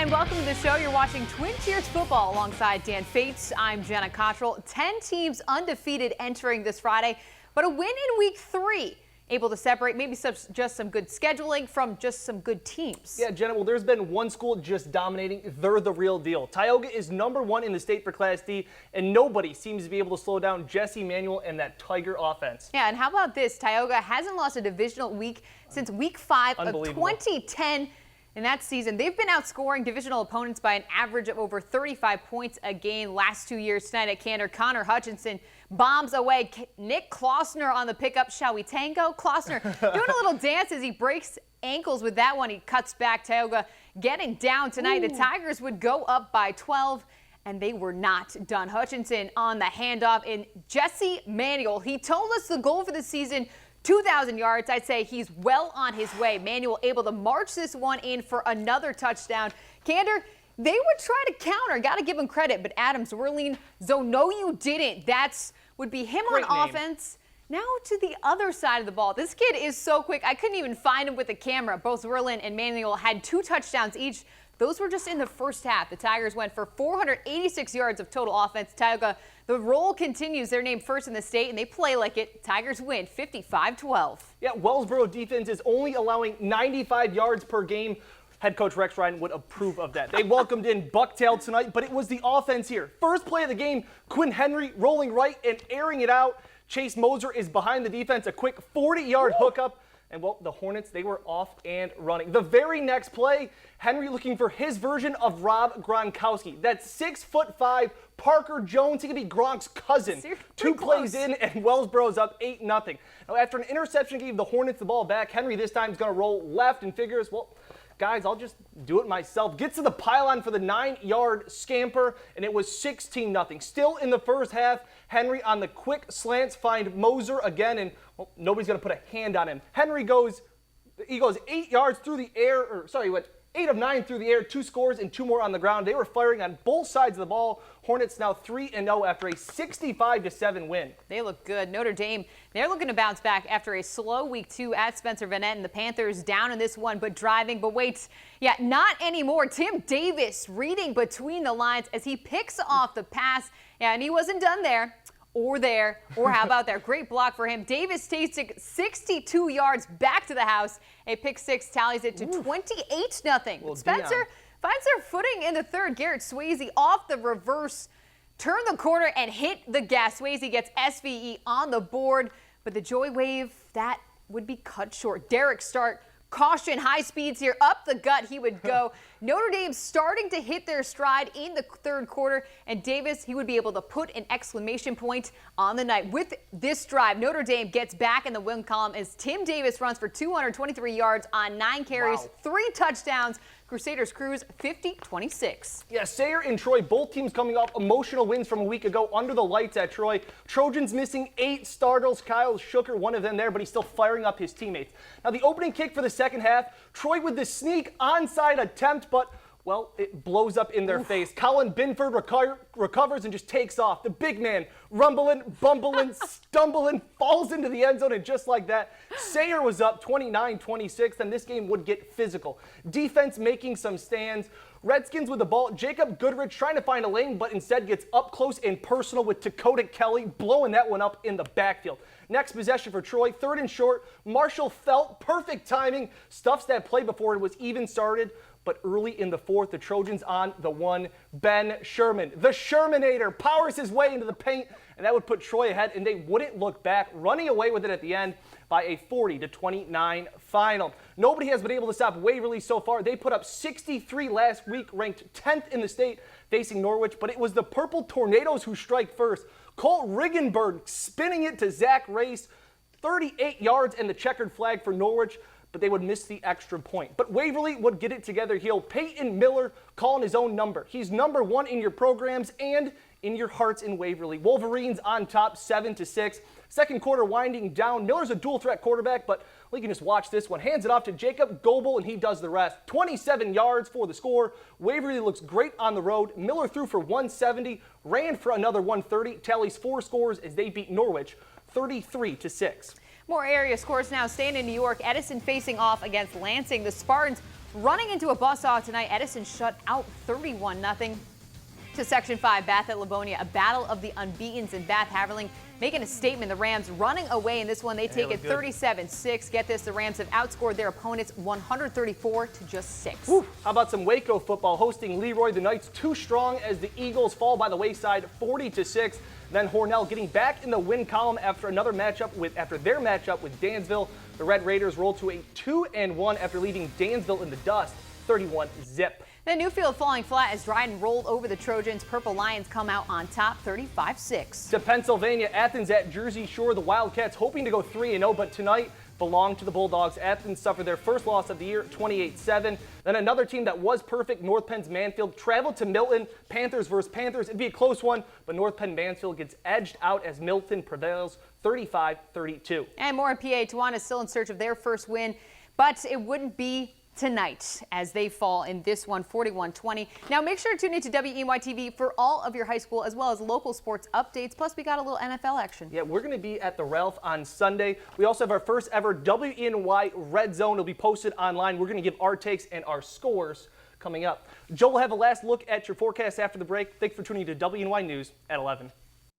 and welcome to the show. You're watching Twin Cheers Football alongside Dan Fates. I'm Jenna Cottrell. 10 teams undefeated entering this Friday, but a win in week 3. Able to separate maybe just some good scheduling from just some good teams. Yeah, Jenna, well, there's been one school just dominating. They're the real deal. Tioga is #1 in the state for Class D, and nobody seems to be able to slow down Jesse Manuel and that Tiger offense. Yeah, and how about this? Tioga hasn't lost a divisional week since week 5 of 2010. In that season, they've been outscoring divisional opponents by an average of over 35 points a game last 2 years. Tonight at Candor, Connor Hutchinson bombs away. Nick Klossner on the pickup. Shall we tango? Klossner doing a little dance as he breaks ankles with that one. He cuts back. Tioga getting down tonight. Ooh. The Tigers would go up by 12, and they were not done. Hutchinson on the handoff, and Jesse Manuel, he told us the goal for the season, 2,000 yards. I'd say he's well on his way. Manuel able to march this one in for another touchdown. Candor, they would try to counter. Got to give him credit, but Adam Zwerling, no, you didn't. That's would be him Great on name. Offense. Now to the other side of the ball. This kid is so quick. I couldn't even find him with the camera. Both Zwerling and Manuel had 2 touchdowns each. Those were just in the first half. The Tigers went for 486 yards of total offense. Tioga, the roll continues. They're named first in the state, and they play like it. Tigers win 55-12. Yeah, Wellsboro defense is only allowing 95 yards per game. Head coach Rex Ryan would approve of that. They welcomed in Bucktail tonight, but it was the offense here. First play of the game, Quinn Henry rolling right and airing it out. Chase Moser is behind the defense, a quick 40-yard hookup. And, well, the Hornets, they were off and running. The very next play, Henry looking for his version of Rob Gronkowski. That's 6'5" Parker Jones. He could be Gronk's cousin. Seriously? 2 plays in, and Wellsboro's up 8-0. Now, after an interception gave the Hornets the ball back, Henry this time is going to roll left and figures, well, guys, I'll just do it myself. Gets to the pylon for the 9-yard scamper, and it was 16-0. Still in the first half, Henry on the quick slants find Moser again, and well, nobody's going to put a hand on him. Henry goes 8 yards through the air, he went 8 of 9 through the air, 2 scores and 2 more on the ground. They were firing on both sides of the ball. Hornets now 3-0 after a 65-7 win. They look good. Notre Dame, they're looking to bounce back after a slow week 2 at Spencer VanEtten. The Panthers down in this one, but driving. But wait, yeah, not anymore. Tim Davis reading between the lines as he picks off the pass. Yeah, and he wasn't done there. Or how about there? Great block for him. Davis takes it 62 yards back to the house. A pick 6 tallies it to 28-0. Well, Spencer finds their footing in the third. Garrett Swayze off the reverse, turned the corner and hit the gas. Swayze gets SVE on the board, but the joy wave, that would be cut short. Derek Stark, caution, high speeds here, up the gut he would go. Notre Dame starting to hit their stride in the third quarter, and Davis, he would be able to put an exclamation point on the night. With this drive, Notre Dame gets back in the win column as Tim Davis runs for 223 yards on 9 carries, 3 touchdowns. Crusaders cruise 50-26. Yeah, Sayre and Troy, both teams coming off emotional wins from a week ago under the lights at Troy. Trojans missing 8 starters. Kyle Shooker, one of them there, but he's still firing up his teammates. Now, the opening kick for the second half, Troy with the sneak onside attempt, but, well, it blows up in their face. Colin Binford recovers and just takes off. The big man rumbling, bumbling, stumbling, falls into the end zone, and just like that, Sayre was up 29-26, and this game would get physical. Defense making some stands. Redskins with the ball. Jacob Goodrich trying to find a lane, but instead gets up close and personal with Dakota Kelly, blowing that one up in the backfield. Next possession for Troy, 3rd and short. Marshall Felt, perfect timing, stuffs that play before it was even started. But early in the 4th, the Trojans on the 1. Ben Sherman, the Shermanator, powers his way into the paint, and that would put Troy ahead, and they wouldn't look back, running away with it at the end by a 40-29 final. Nobody has been able to stop Waverly so far. They put up 63 last week, ranked 10th in the state, facing Norwich, but it was the Purple Tornadoes who strike first. Colt Riggenberg spinning it to Zach Race, 38 yards and the checkered flag for Norwich, but they would miss the extra point. But Waverly would get it together heel. Peyton Miller calling his own number. He's #1 in your programs and in your hearts in Waverly. Wolverines on top 7-6. Second quarter winding down. Miller's a dual threat quarterback, but we can just watch this one. Hands it off to Jacob Goebel, and he does the rest. 27 yards for the score. Waverly looks great on the road. Miller threw for 170, ran for another 130, tallies 4 scores as they beat Norwich 33-6. More area scores now. Staying in New York, Edison facing off against Lansing. The Spartans Running into a buzzsaw tonight, Edison shut out 31-0. To Section 5, Bath at Livonia, a battle of the unbeatens in Bath. Haverling making a statement. The Rams running away in this one. They take it 37-6. Get this, the Rams have outscored their opponents 134 to just 6. Woo. How about some Waco football hosting Leroy? The Knights too strong as the Eagles fall by the wayside 40-6. Then Hornell getting back in the win column after their matchup with Dansville. The Red Raiders roll to a 2-1 after leaving Dansville in the dust 31-zip. Then Newfield falling flat as Dryden rolled over the Trojans. Purple Lions come out on top 35-6. To Pennsylvania, Athens at Jersey Shore. The Wildcats hoping to go 3-0, but tonight belong to the Bulldogs. Athens suffered their first loss of the year, 28-7. Then another team that was perfect, North Penn's Mansfield, traveled to Milton. Panthers versus Panthers. It'd be a close one, but North Penn Mansfield gets edged out as Milton prevails 35-32. And more in PA. Towanda still in search of their first win, but it wouldn't be tonight as they fall in this one 41-20. Now make sure to tune into WENY TV for all of your high school as well as local sports updates. Plus we got a little NFL action. Yeah, we're going to be at the Ralph on Sunday. We also have our first ever WENY Red Zone. It'll be posted online. We're going to give our takes and our scores coming up. Joe will have a last look at your forecast after the break. Thanks for tuning to WENY News at 11.